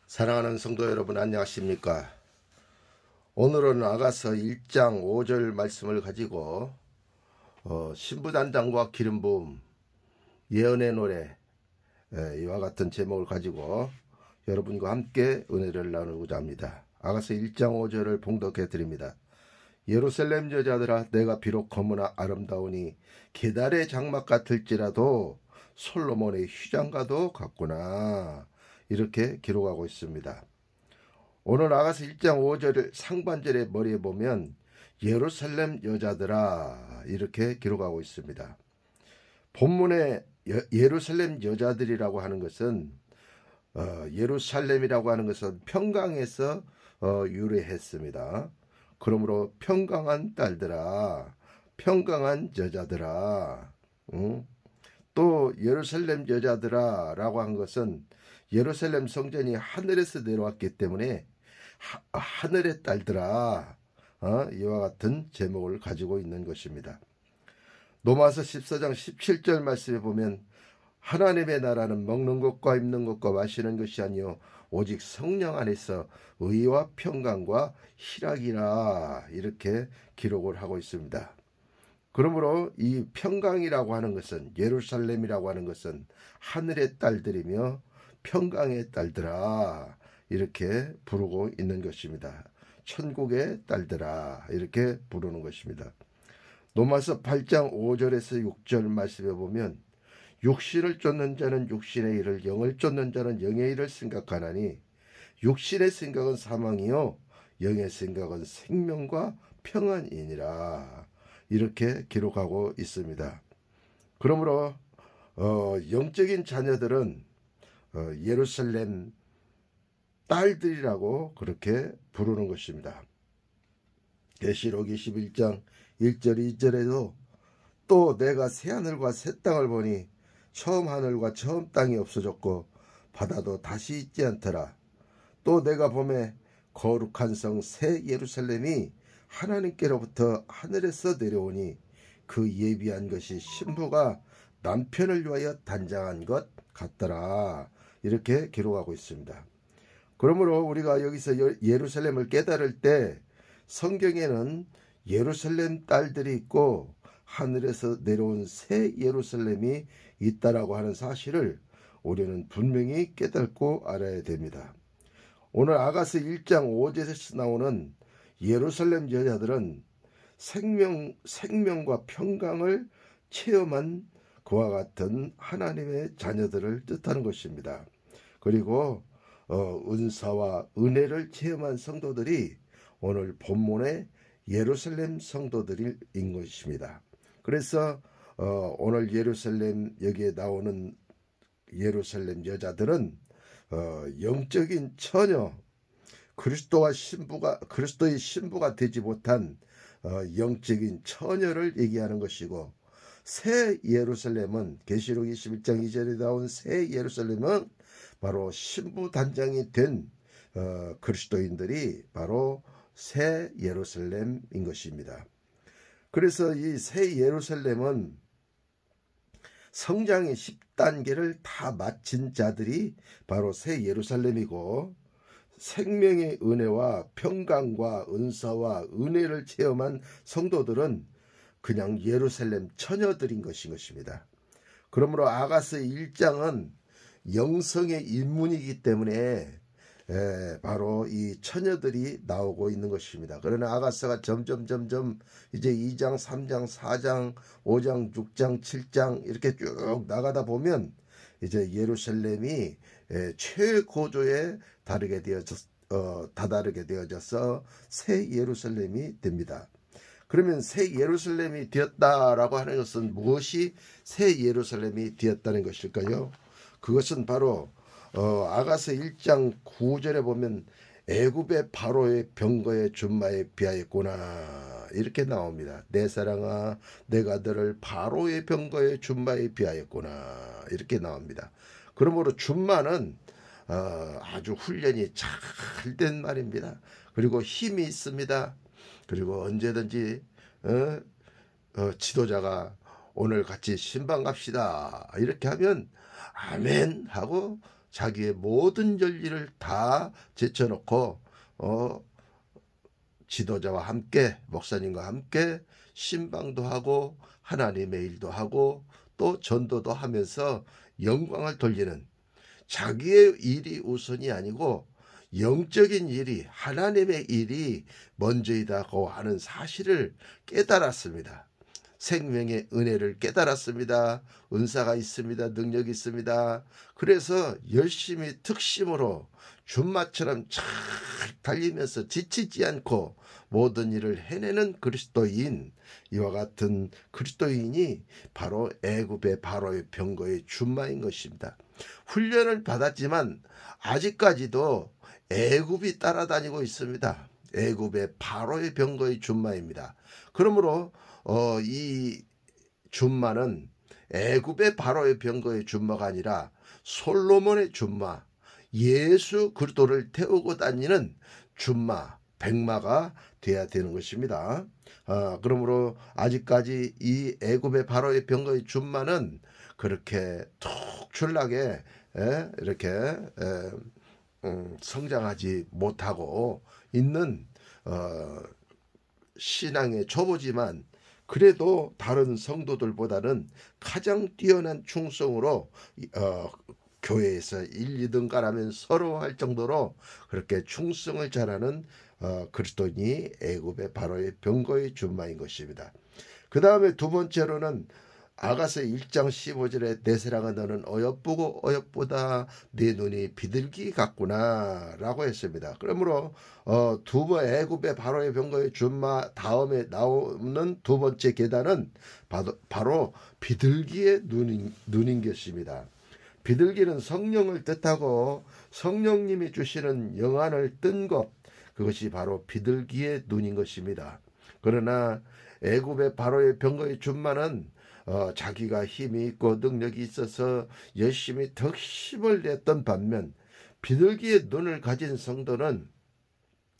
사랑하는 성도 여러분, 안녕하십니까? 오늘은 아가서 1장 5절 말씀을 가지고 신부단장과 기름부음, 예언의 노래, 이와 같은 제목을 가지고 여러분과 함께 은혜를 나누고자 합니다. 아가서 1장 5절을 봉독해 드립니다. 예루살렘 여자들아, 내가 비록 거무나 아름다우니 게달의 장막 같을지라도 솔로몬의 휘장과도 같구나, 이렇게 기록하고 있습니다. 오늘 아가서 1장 5절 상반절의 머리에 보면 예루살렘 여자들아, 이렇게 기록하고 있습니다. 본문에 예루살렘 여자들이라고 하는 것은 예루살렘이라고 하는 것은 평강에서 유래했습니다. 그러므로 평강한 딸들아, 평강한 여자들아, 또 예루살렘 여자들아 라고 한 것은 예루살렘 성전이 하늘에서 내려왔기 때문에 하늘의 딸들아, 이와 같은 제목을 가지고 있는 것입니다. 로마서 14장 17절 말씀에 보면 하나님의 나라는 먹는 것과 입는 것과 마시는 것이 아니요 오직 성령 안에서 의와 평강과 희락이라, 이렇게 기록을 하고 있습니다. 그러므로 이 평강이라고 하는 것은, 예루살렘이라고 하는 것은 하늘의 딸들이며 평강의 딸들아, 이렇게 부르고 있는 것입니다. 천국의 딸들아, 이렇게 부르는 것입니다. 로마서 8장 5절에서 6절 말씀에 보면 육신을 쫓는 자는 육신의 일을, 영을 쫓는 자는 영의 일을 생각하나니 육신의 생각은 사망이요 영의 생각은 생명과 평안이니라, 이렇게 기록하고 있습니다. 그러므로 영적인 자녀들은 예루살렘 딸들이라고 그렇게 부르는 것입니다. 계시록 21장 1절 2절에도 또 내가 새 하늘과 새 땅을 보니 처음 하늘과 처음 땅이 없어졌고 바다도 다시 있지 않더라. 또 내가 보매 거룩한 성 새 예루살렘이 하나님께로부터 하늘에서 내려오니 그 예비한 것이 신부가 남편을 위하여 단장한 것 같더라, 이렇게 기록하고 있습니다. 그러므로 우리가 여기서 예루살렘을 깨달을 때 성경에는 예루살렘 딸들이 있고 하늘에서 내려온 새 예루살렘이 있다라고 하는 사실을 우리는 분명히 깨닫고 알아야 됩니다. 오늘 아가서 1장 5절에서 나오는 예루살렘 여자들은 생명과 평강을 체험한 그와 같은 하나님의 자녀들을 뜻하는 것입니다. 그리고 은사와 은혜를 체험한 성도들이 오늘 본문의 예루살렘 성도들인 것입니다. 그래서 오늘 예루살렘, 여기에 나오는 예루살렘 여자들은 영적인 처녀, 그리스도의 신부가 되지 못한 영적인 처녀를 얘기하는 것이고, 새 예루살렘은 계시록 21장 2절에 나온 새 예루살렘은 바로 신부 단장이 된 그리스도인들이 바로 새 예루살렘인 것입니다. 그래서 이 새 예루살렘은 성장의 10단계를 다 마친 자들이 바로 새 예루살렘이고, 생명의 은혜와 평강과 은사와 은혜를 체험한 성도들은 그냥 예루살렘 처녀들인 것입니다. 그러므로 아가서 1장은 영성의 인문이기 때문에 바로 이 처녀들이 나오고 있는 것입니다. 그러나 아가서가 점점 이제 2장, 3장, 4장, 5장, 6장, 7장 이렇게 쭉 나가다 보면 이제 예루살렘이 최고조에 다다르게 되어져서 새 예루살렘이 됩니다. 그러면 새 예루살렘이 되었다라고 하는 것은 무엇이 새 예루살렘이 되었다는 것일까요? 그것은 바로 아가서 1장 9절에 보면 애굽의 바로의 병거의 준마에 비하였구나, 이렇게 나옵니다. 내 사랑아, 내가 너를 바로의 병거의 준마에 비하였구나, 이렇게 나옵니다. 그러므로 준마는 아주 훈련이 잘 된 말입니다. 그리고 힘이 있습니다. 그리고 언제든지 지도자가 오늘 같이 신방 갑시다, 이렇게 하면 아멘 하고 자기의 모든 열일을 다 제쳐놓고 지도자와 함께, 목사님과 함께 신방도 하고 하나님의 일도 하고 또 전도도 하면서 영광을 돌리는, 자기의 일이 우선이 아니고 영적인 일이, 하나님의 일이 먼저이다고 하는 사실을 깨달았습니다. 생명의 은혜를 깨달았습니다. 은사가 있습니다. 능력이 있습니다. 그래서 열심히 특심으로 준마처럼 잘 달리면서 지치지 않고 모든 일을 해내는 그리스도인, 이와 같은 그리스도인이 바로 애굽의 바로의 병거의 준마인 것입니다. 훈련을 받았지만 아직까지도 애굽이 따라다니고 있습니다. 애굽의 바로의 병거의 준마입니다. 그러므로 이 준마는 애굽의 바로의 병거의 준마가 아니라 솔로몬의 준마, 예수 그리스도를 태우고 다니는 준마, 백마가 돼야 되는 것입니다. 그러므로 아직까지 이 애굽의 바로의 병거의 준마는 그렇게 툭출나게 이렇게 성장하지 못하고 있는 신앙의 초보지만, 그래도 다른 성도들보다는 가장 뛰어난 충성으로 교회에서 1, 2등가라면 서러워할 정도로 그렇게 충성을 잘하는 그리스도인이 애굽의 바로의 병거의 준마인 것입니다. 그 다음에 두 번째로는 아가서 1장 15절에 내 사랑아 너는 어여쁘고 어여쁘다 네 눈이 비둘기 같구나 라고 했습니다. 그러므로 애굽의 바로의 병거의 준마 다음에 나오는 두 번째 계단은 바로 비둘기의 눈인 것입니다. 비둘기는 성령을 뜻하고 성령님이 주시는 영안을 뜬 것, 그것이 바로 비둘기의 눈인 것입니다. 그러나 애굽의 바로의 병거의 준마는 자기가 힘이 있고 능력이 있어서 열심히 덕심을 냈던 반면, 비둘기의 눈을 가진 성도는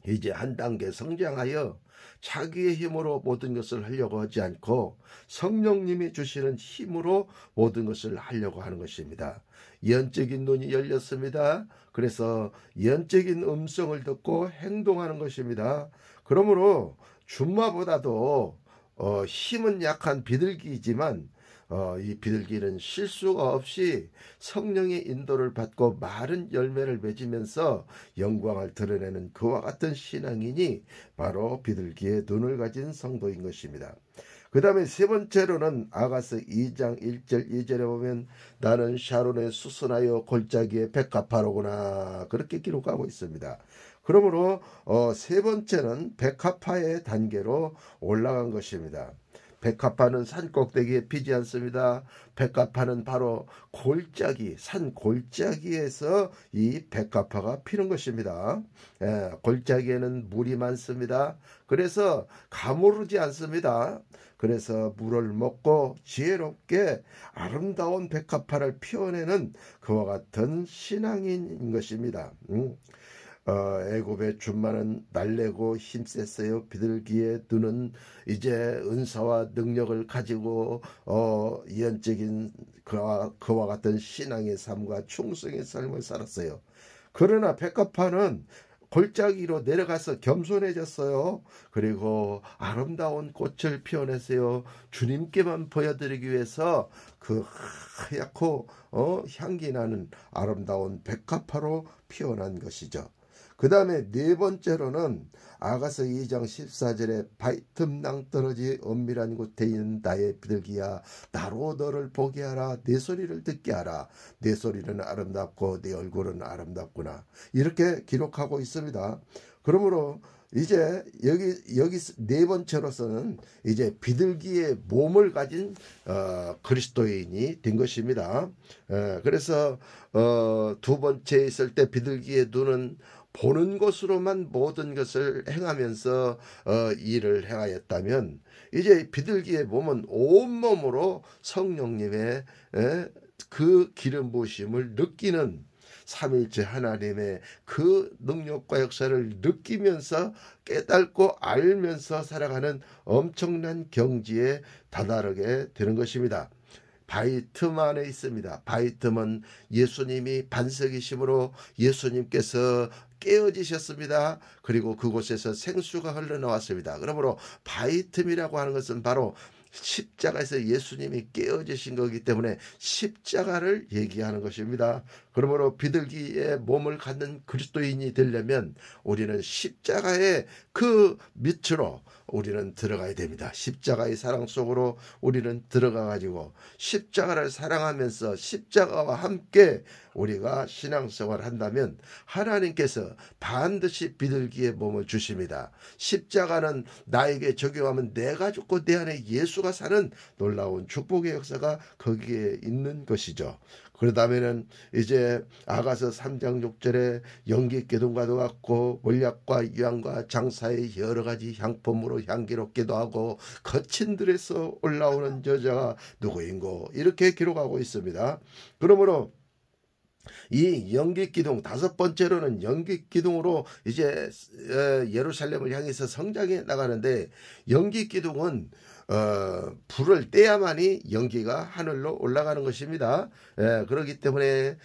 이제 한 단계 성장하여 자기의 힘으로 모든 것을 하려고 하지 않고 성령님이 주시는 힘으로 모든 것을 하려고 하는 것입니다. 영적인 눈이 열렸습니다. 그래서 영적인 음성을 듣고 행동하는 것입니다. 그러므로 준마보다도 힘은 약한 비둘기이지만 이 비둘기는 실수가 없이 성령의 인도를 받고 많은 열매를 맺으면서 영광을 드러내는 그와 같은 신앙인이 바로 비둘기의 눈을 가진 성도인 것입니다. 그 다음에 세 번째로는 아가서 2장 1절 2절에 보면 나는 샤론에 수선하여 골짜기에 백합화로구나, 그렇게 기록하고 있습니다. 그러므로 세 번째는 백합화의 단계로 올라간 것입니다. 백합화는 산 꼭대기에 피지 않습니다. 백합화는 바로 산 골짜기에서 이 백합화가 피는 것입니다. 골짜기에는 물이 많습니다. 그래서 가무르지 않습니다. 그래서 물을 먹고 지혜롭게 아름다운 백합화를 피워내는 그와 같은 신앙인인 것입니다. 애굽의 준마는 날래고 힘셌어요. 비둘기의 눈은 이제 은사와 능력을 가지고 예언적인 그와 같은 신앙의 삶과 충성의 삶을 살았어요. 그러나 백합화는 골짜기로 내려가서 겸손해졌어요. 그리고 아름다운 꽃을 피워냈어요. 주님께만 보여드리기 위해서 그 하얗고 향기 나는 아름다운 백합화로 피어난 것이죠. 그 다음에 네 번째로는 아가서 2장 14절에 바이틈 낭떠러지 은밀한 곳에 있는 나의 비둘기야 나로 너를 보게 하라, 내 소리를 듣게 하라, 내 소리는 아름답고 내 얼굴은 아름답구나, 이렇게 기록하고 있습니다. 그러므로 이제 여기 네 번째로서는 이제 비둘기의 몸을 가진 그리스도인이 된 것입니다. 그래서 두 번째 있을 때 비둘기의 눈은 보는 것으로만 모든 것을 행하면서 일을 행하였다면, 이제 비둘기의 몸은 온몸으로 성령님의 그 기름 부으심을 느끼는 삼일째 하나님의 그 능력과 역사를 느끼면서 깨닫고 알면서 살아가는 엄청난 경지에 다다르게 되는 것입니다. 바위 틈 안에 있습니다. 바위 틈은 예수님이 반석이심으로 예수님께서 깨어지셨습니다. 그리고 그곳에서 생수가 흘러나왔습니다. 그러므로 바위 틈이라고 하는 것은 바로 십자가에서 예수님이 깨어지신 거기 때문에 십자가를 얘기하는 것입니다. 그러므로 비둘기의 몸을 갖는 그리스도인이 되려면 우리는 십자가의 그 밑으로 우리는 들어가야 됩니다. 십자가의 사랑 속으로 우리는 들어가 가지고 십자가를 사랑하면서 십자가와 함께 우리가 신앙생활을 한다면 하나님께서 반드시 비둘기의 몸을 주십니다. 십자가는 나에게 적용하면 내가 죽고 내 안에 예수가 사는 놀라운 축복의 역사가 거기에 있는 것이죠. 그러다면은 이제 아가서 3장 6절에 연기기둥과도 같고 몰약과 유향과 장사의 여러 가지 향품으로 향기롭기도 하고 거친 들에서 올라오는 여자가 누구인고 이렇게 기록하고 있습니다. 그러므로 이 연기기둥 다섯 번째로는 연기기둥으로 이제 예루살렘을 향해서 성장해 나가는데 연기기둥은 불을 떼야만이 연기가 하늘로 올라가는 것입니다. 그렇기 때문에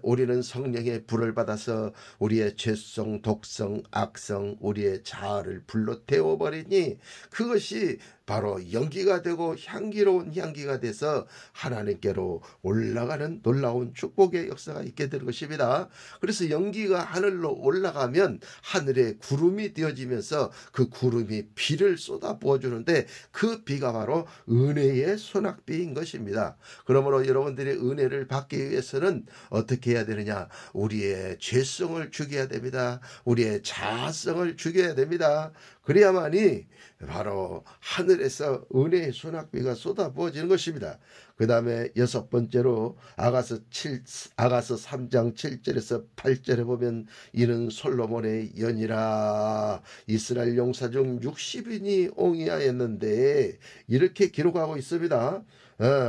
우리는 성령의 불을 받아서 우리의 죄성, 독성, 악성, 우리의 자아를 불로 태워버리니 그것이 바로 연기가 되고 향기로운 향기가 돼서 하나님께로 올라가는 놀라운 축복의 역사가 있게 될 것입니다. 그래서 연기가 하늘로 올라가면 하늘에 구름이 되어지면서 그 구름이 비를 쏟아 부어주는데 그 비가 바로 은혜의 소낙비인 것입니다. 그러므로 여러분들이 은혜를 받기 위해서는 어떻게 해야 되느냐? 우리의 죄성을 죽여야 됩니다. 우리의 자아성을 죽여야 됩니다. 그래야만이 바로 하늘에서 은혜의 소낙비가 쏟아부어지는 것입니다. 그 다음에 여섯 번째로 아가서 3장 7절에서 8절에 보면 이는 솔로몬의 연이라 이스라엘 용사 중 60인이 옹이하였는데 이렇게 기록하고 있습니다.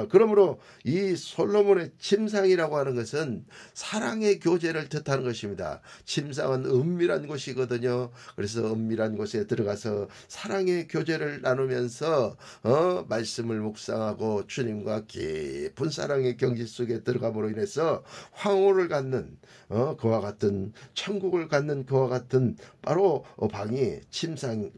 그러므로 이 솔로몬의 침상이라고 하는 것은 사랑의 교제를 뜻하는 것입니다. 침상은 은밀한 곳이거든요. 그래서 은밀한 곳에 들어가서 사랑의 교제를 나누면서 말씀을 묵상하고 주님과 깊은 사랑의 경지 속에 들어감으로 인해서 황홀을 갖는 그와 같은 천국을 갖는 그와 같은 바로 방이 침상이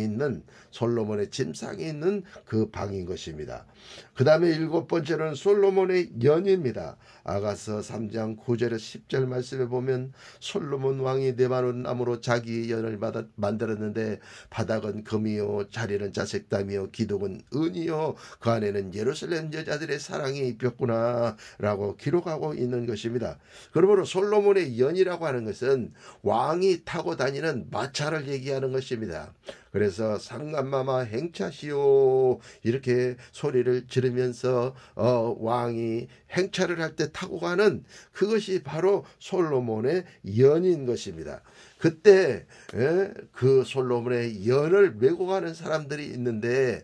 있는 솔로몬의 침상이 있는 그 방인 것입니다. 그 다음에 일곱 번째는 솔로몬의 연입니다. 아가서 3장 9절에 10절 말씀에 보면 솔로몬 왕이 네바논 나무로 자기 연을 만들었는데 바닥은 금이요 자리는 자색담이요 기둥은 은이요 그 안에는 예루살렘 여자들의 사랑이 입혔구나 라고 기록하고 있는 것입니다. 그러므로 솔로몬의 연이라고 하는 것은 왕이 타고 다니는 마차를 얘기하는 것입니다. 그래서 상감마마 행차시오 이렇게 소리를 지르면서 왕이 행차를 할 때 타고 가는 그것이 바로 솔로몬의 연인 것입니다. 그때 그 솔로몬의 연을 메고 가는 사람들이 있는데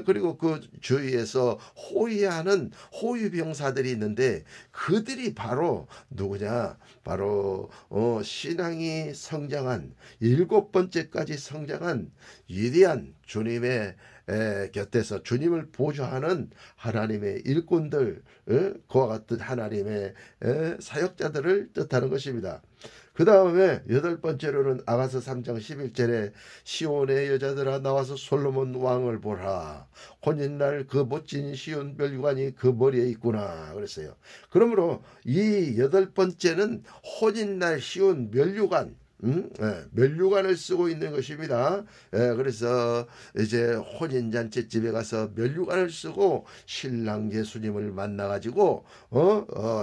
그리고 그 주위에서 호위하는 호위병사들이 있는데 그들이 바로 누구냐? 바로 신앙이 성장한 일곱 번째까지 성장한 위대한 주님의 곁에서 주님을 보좌하는 하나님의 일꾼들 그와 같은 하나님의 사역자들을 뜻하는 것입니다. 그 다음에 여덟 번째로는 아가서 3장 11절에 시온의 여자들아 나와서 솔로몬 왕을 보라. 혼인날 그 멋진 시온 멸관이 그 머리에 있구나 그랬어요. 그러므로 이 여덟 번째는 혼인날 시온 멸류관 멸류관을 쓰고 있는 것입니다. 그래서 이제 혼인잔치 집에 가서 멸류관을 쓰고 신랑 예수님을 만나가지고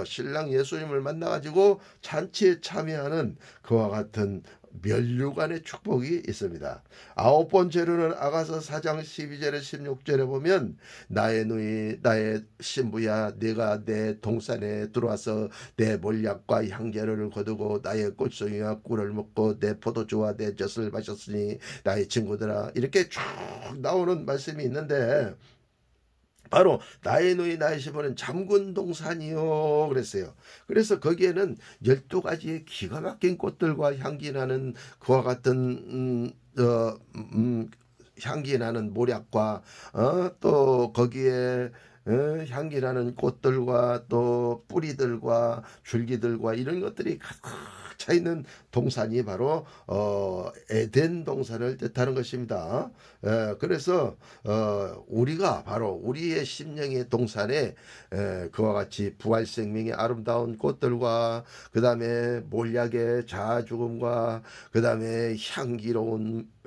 신랑 예수님을 만나가지고 잔치에 참여하는 그와 같은 멸류관의 축복이 있습니다. 아홉 번째로는 아가서 4장 12절에 16절에 보면 나의 누이 나의 신부야 네가 내 동산에 들어와서 내 몰약과 향기를 거두고 나의 꽃송이와 꿀을 먹고 내 포도주와 내 젖을 마셨으니 나의 친구들아 이렇게 쭉 나오는 말씀이 있는데 바로 나의 누이 나의 신부는 잠군 동산이요 그랬어요. 그래서 거기에는 12가지의 기가 막힌 꽃들과 향기 나는 그와 같은 향기 나는 모략과 또 거기에 향기나는 꽃들과 또 뿌리들과 줄기들과 이런 것들이 가득 차 있는 동산이 바로 에덴 동산을 뜻하는 것입니다. 그래서 우리가 바로 우리의 심령의 동산에 그와 같이 부활 생명의 아름다운 꽃들과 그 다음에 몰약의 자아 죽음과 그 다음에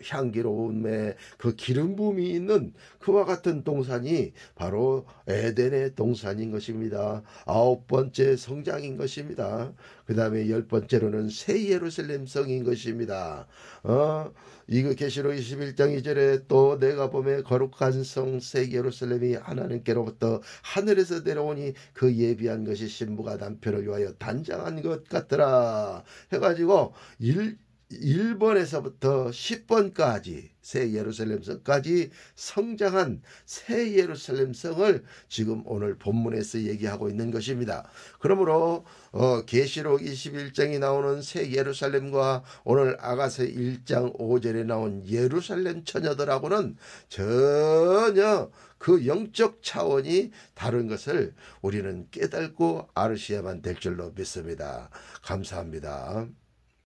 향기로움의 그 기름 부음이 있는 그와 같은 동산이 바로 에덴의 동산인 것입니다. 9번째 성장인 것입니다. 그 다음에 10번째로는 새 예루살렘 성인 것입니다. 이거 계시록 21장 2절에 또 내가 보매 거룩한 성 새 예루살렘이 하나님께로부터 하늘에서 내려오니 그 예비한 것이 신부가 남편을 위하여 단장한 것 같더라 해가지고 1번에서부터 10번까지 새 예루살렘 성까지 성장한 새 예루살렘 성을 지금 오늘 본문에서 얘기하고 있는 것입니다. 그러므로 계시록 21장이 나오는 새 예루살렘과 오늘 아가서 1장 5절에 나온 예루살렘 처녀들하고는 전혀 그 영적 차원이 다른 것을 우리는 깨닫고 알으셔야만 될 줄로 믿습니다. 감사합니다.